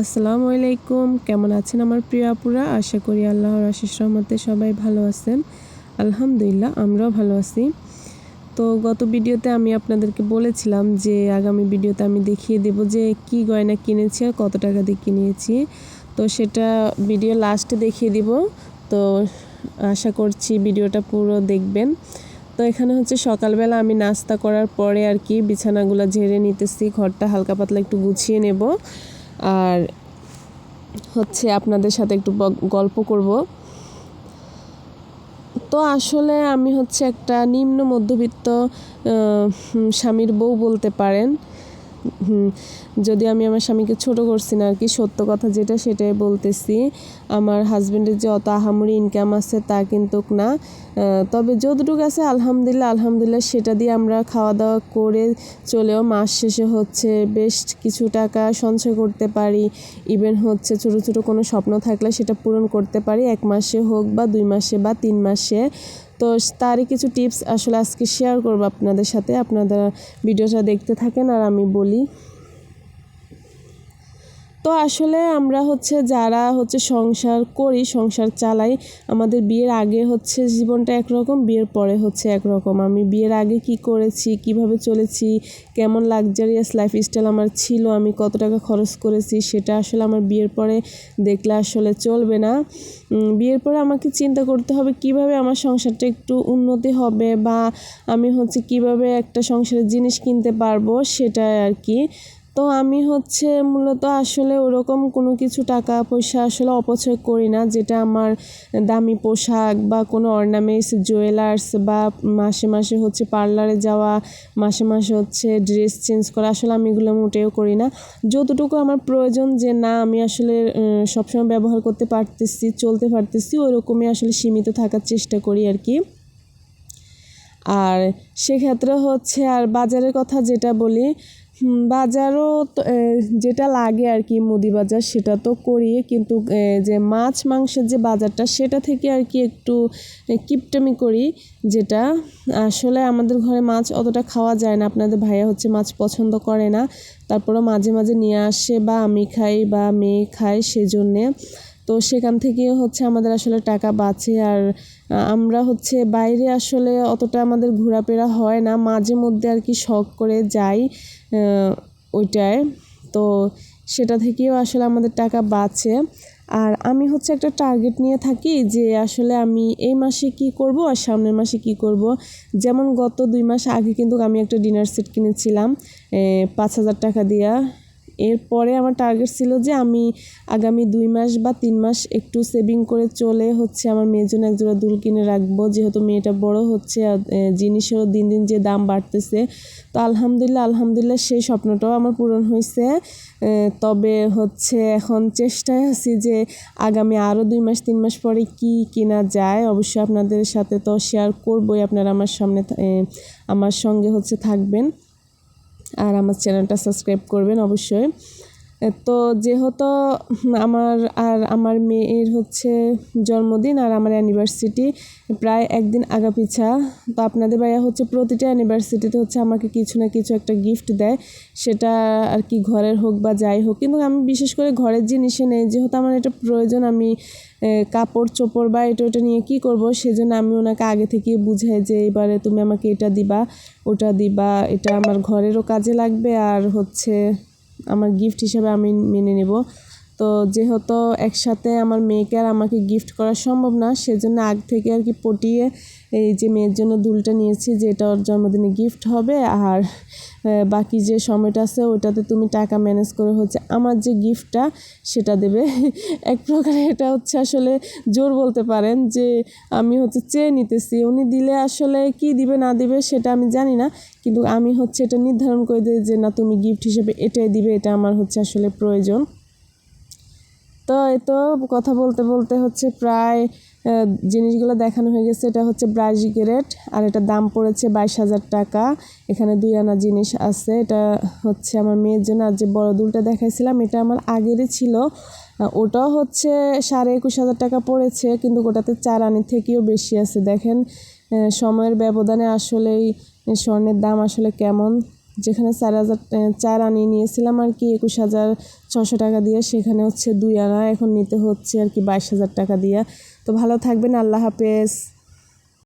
আসসালামু আলাইকুম। কেমন আছেন আমার প্রিয় আপুরা? আশা করি আল্লাহর অশেষ রহমতে সবাই ভালো আছেন। আলহামদুলিল্লাহ আমরাও ভালো আছি। তো গত ভিডিওতে আমি আপনাদেরকে বলেছিলাম যে আগামী ভিডিওতে আমি দেখিয়ে দেব যে কি গয়না কিনেছি আর কত টাকা দিয়ে কিনেছি। তো সেটা ভিডিও লাস্টে দেখিয়ে দিব। তো আশা করছি ভিডিওটা পুরো দেখবেন। তো এখানে হচ্ছে সকালবেলা আমি নাস্তা করার পরে আর কি বিছানাগুলো ঝেড়ে নিতেছি, ঘরটা হালকা পাতলা একটু গুছিয়ে নেব আর হচ্ছে আপনাদের সাথে একটু গল্প করব। তো আসলে আমি হচ্ছে একটা নিম্ন মধ্যবিত্ত স্বামীর বউ বলতে পারেন। যদি আমি আমার স্বামীকে ছোট করছি না আর কি, সত্য কথা যেটা সেটাই বলতেছি। আমার হাজব্যান্ডের যে অত আহামরি ইনকাম আছে তা কিন্তু না, তবে যতটুকু আছে আলহামদুলিল্লাহ সেটা দিয়ে আমরা খাওয়া দাওয়া করে চলেও মাস শেষে হচ্ছে বেশ কিছু টাকা সঞ্চয় করতে পারি। ইভেন হচ্ছে ছোট ছোট কোনো স্বপ্ন থাকলে সেটা পূরণ করতে পারি, 1 মাসে হোক বা 2 মাসে বা 3 মাসে। তো তারই কিছু টিপস আসলে আজকে শেয়ার করব আপনাদের সাথে। আপনারা ভিডিওটা দেখতে থাকেন আর আমি বলি। তো আসলে আমরা হচ্ছে যারা হচ্ছে সংসার করি, সংসার চালাই, আমাদের বিয়ের আগে হচ্ছে জীবনটা একরকম, বিয়ের পরে হচ্ছে একরকম। আমি বিয়ের আগে কি করেছি, কিভাবে চলেছি, কেমন লাক্সারিয়াস লাইফস্টাইল আমার ছিল, আমি কত টাকা খরচ করেছি, সেটা আসলে আমার বিয়ের পরে দেখলে আসলে চলবে না। বিয়ের পরে আমাকে চিন্তা করতে হবে কিভাবে আমার সংসারটা একটু উন্নতি হবে, বা আমি হচ্ছে কিভাবে একটা সংসারের জিনিস কিনতে পারবো সেটাই আর কি। তো আমি হচ্ছে মূলত আসলে ওরকম কোনো কিছু টাকা পয়সা আসলে অপচয় করি না, যেটা আমার দামি পোশাক বা কোনো অর্নামেন্টস, জুয়েলার্স, বা মাসে মাসে হচ্ছে পার্লারে যাওয়া, মাসে মাসে হচ্ছে ড্রেস চেঞ্জ করা, আসলে আমি এগুলো মোটেও করি না। যতটুকু আমার প্রয়োজন, যে না আমি আসলে সবসময় ব্যবহার করতে পারতেছি, চলতে পারতেছি, ওরকমই আসলে সীমিত থাকার চেষ্টা করি আর কি। আর সেক্ষেত্রে হচ্ছে আর বাজারের কথা যেটা বলি, বাজারও তো যেটা লাগে আর কি, মুদি বাজার সেটা তো করি, কিন্তু যে মাছ মাংসের যে বাজারটা সেটা থেকে আর কি একটু কিপটামি করি। যেটা আসলে আমাদের ঘরে মাছ অতটা খাওয়া যায় না, আপনাদের ভাইয়া হচ্ছে মাছ পছন্দ করে না, তারপরেও মাঝে মাঝে নিয়ে আসে, বা আমি খাই বা মেয়ে খায় সেজন্যে। তো সেখান থেকেও হচ্ছে আমাদের আসলে টাকা বাঁচে। আর আমরা হচ্ছে বাইরে আসলে অতটা আমাদের ঘোরাফেরা হয় না, মাঝে মধ্যে আর কি শখ করে যাই ওইটায়। তো সেটা থেকেও আসলে আমাদের টাকা বাঁচে। আর আমি হচ্ছে একটা টার্গেট নিয়ে থাকি যে আসলে আমি এই মাসে কি করব আর সামনের মাসে কি করব। যেমন গত 2 মাস আগে কিন্তু আমি একটা ডিনার সেট কিনেছিলাম 5,000 টাকা দিয়া। এরপরে আমার টার্গেট ছিল যে আমি আগামী 2 মাস বা 3 মাস একটু সেভিং করে চলে হচ্ছে আমার মেয়ের জন্য একজোড়া দুল কিনে রাখবো, যেহেতু মেয়েটা বড় হচ্ছে আর জিনিসেরও দিন দিন যে দাম বাড়তেছে। তো আলহামদুলিল্লাহ সেই স্বপ্নটাও আমার পূরণ হয়েছে। তবে হচ্ছে এখন চেষ্টায় আছি যে আগামী আরও 2 মাস 3 মাস পরে কি কেনা যায়। অবশ্যই আপনাদের সাথে তো শেয়ার করবই, আপনারা আমার সঙ্গে হচ্ছে থাকবেন আর আমার চ্যানেলটা সাবস্ক্রাইব করবেন অবশ্যই। তো যেহেতু আমার মেয়ের হচ্ছে জন্মদিন আর আমার অ্যানিভার্সিটি প্রায় একদিন আগাপিছা, তো আপনাদের ভাইয়া হচ্ছে প্রতিটা অ্যানিভার্সিটিতে হচ্ছে আমাকে কিছু না কিছু একটা গিফট দেয়, সেটা আর কি ঘরের হোক বা যাই হোক। কিন্তু আমি বিশেষ করে ঘরের জিনিসে নেই, যেহেতু আমার এটা প্রয়োজন, আমি কাপড় চোপড় বা এটা নিয়ে কি করব, সেজন্য আমি ওনাকে আগে থেকেই বুঝাই যে এবারে তুমি আমাকে এটা দিবা, ওটা দিবা, এটা আমার ঘরেরও কাজে লাগবে আর হচ্ছে আমার গিফট হিসেবে আমি মেনে নেব। তো যেহেতু একসাথে আমার মেয়েকে আর আমাকে গিফট করা সম্ভব না, সেজন্য আগ থেকে আর কি পটিয়ে এই যে মেয়ের জন্য দুলটা নিয়েছি, যে এটা ওর জন্মদিনে গিফট হবে। আর বাকি যে সময়টা আছে ওটাতে তুমি টাকা ম্যানেজ করে হচ্ছে আমার যে গিফটটা সেটা দেবে। এক প্রকারে এটা হচ্ছে আসলে জোর বলতে পারেন, যে আমি হচ্ছে চেয়ে নিতেছি, উনি দিলে আসলে কি দিবে না দিবে সেটা আমি জানি না, কিন্তু আমি হচ্ছে এটা নির্ধারণ করে দিই যে না তুমি গিফট হিসেবে এটাই দিবে, এটা আমার হচ্ছে আসলে প্রয়োজন। তো এই তো কথা বলতে বলতে হচ্ছে প্রায় জিনিসগুলো দেখানো হয়ে গেছে। এটা হচ্ছে ব্রাশ গ্রেড আর এটার দাম পড়েছে 22,000 টাকা। এখানে 2 আনা জিনিস আছে। এটা হচ্ছে আমার মেয়ের জন্য। আর যে বড় দুলটা দেখাইছিলাম এটা আমার আগেরই ছিল, ওটাও হচ্ছে 21,500 টাকা পড়েছে, কিন্তু ওটাতে 4 আনির থেকেও বেশি আছে। দেখেন সময়ের ব্যবধানে আসলেই স্বর্ণের দাম আসলে কেমন। যেখানে 4 আনি নিয়েছিলাম আর কি 21,000 600 টাকা দিয়ে, সেখানে হচ্ছে 2 আনা এখন নিতে হচ্ছে আর কি 22,000 টাকা দিয়ে। তো ভালো থাকবেন, আল্লাহ হাফেজ।